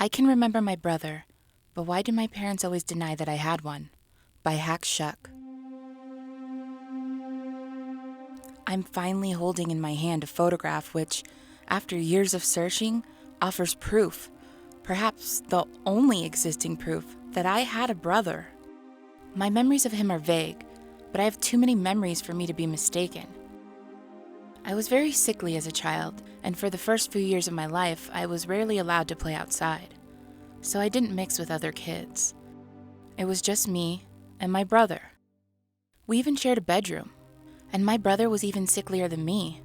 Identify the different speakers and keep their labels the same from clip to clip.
Speaker 1: I can remember my brother, but why did my parents always deny that I had one? By Shuck. I'm finally holding in my hand a photograph which, after years of searching, offers proof, perhaps the only existing proof, that I had a brother. My memories of him are vague, but I have too many memories for me to be mistaken. I was very sickly as a child, and for the first few years of my life, I was rarely allowed to play outside, so I didn't mix with other kids. It was just me and my brother. We even shared a bedroom, and my brother was even sicklier than me,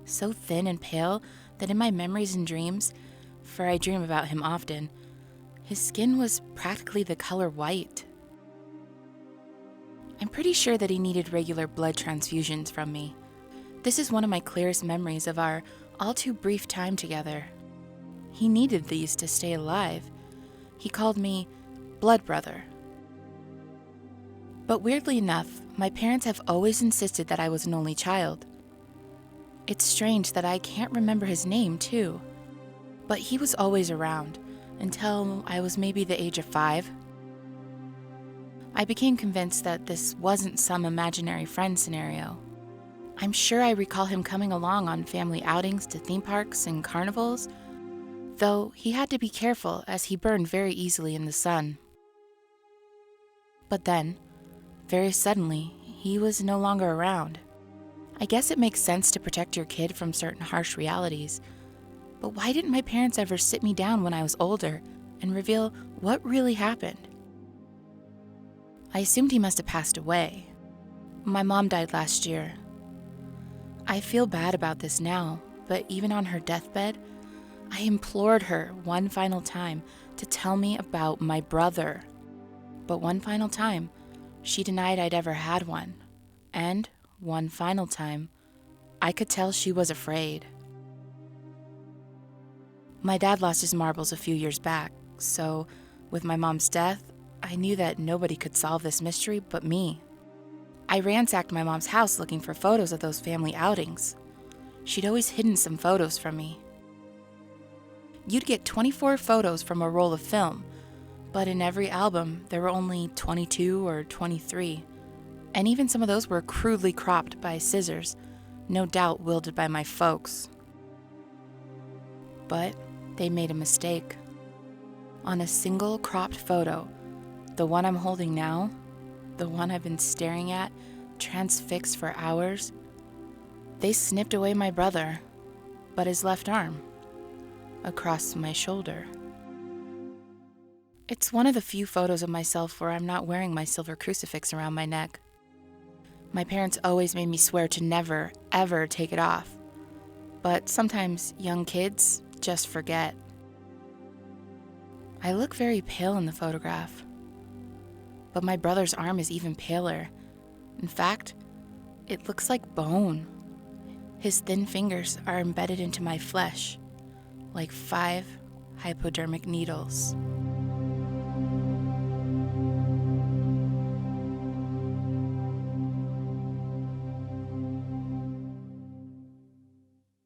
Speaker 1: so thin and pale that in my memories and dreams, for I dream about him often, his skin was practically the color white. I'm pretty sure that he needed regular blood transfusions from me. This is one of my clearest memories of our all too brief time together. He needed these to stay alive. He called me blood brother. But weirdly enough, my parents have always insisted that I was an only child. It's strange that I can't remember his name, too. But he was always around, until I was maybe the age of 5. I became convinced that this wasn't some imaginary friend scenario. I'm sure I recall him coming along on family outings to theme parks and carnivals, though he had to be careful as he burned very easily in the sun. But then, very suddenly, he was no longer around. I guess it makes sense to protect your kid from certain harsh realities, but why didn't my parents ever sit me down when I was older and reveal what really happened? I assumed he must have passed away. My mom died last year. I feel bad about this now, but even on her deathbed, I implored her one final time to tell me about my brother. But one final time, she denied I'd ever had one. And one final time, I could tell she was afraid. My dad lost his marbles a few years back, so with my mom's death, I knew that nobody could solve this mystery but me. I ransacked my mom's house looking for photos of those family outings. She'd always hidden some photos from me. You'd get 24 photos from a roll of film, but in every album, there were only 22 or 23. And even some of those were crudely cropped by scissors, no doubt wielded by my folks. But they made a mistake. On a single cropped photo, the one I'm holding now, the one I've been staring at, transfixed for hours, they snipped away my brother, but his left arm, across my shoulder. It's one of the few photos of myself where I'm not wearing my silver crucifix around my neck. My parents always made me swear to never, ever take it off. But sometimes young kids just forget. I look very pale in the photograph, but my brother's arm is even paler. In fact, it looks like bone. His thin fingers are embedded into my flesh, like 5 hypodermic needles.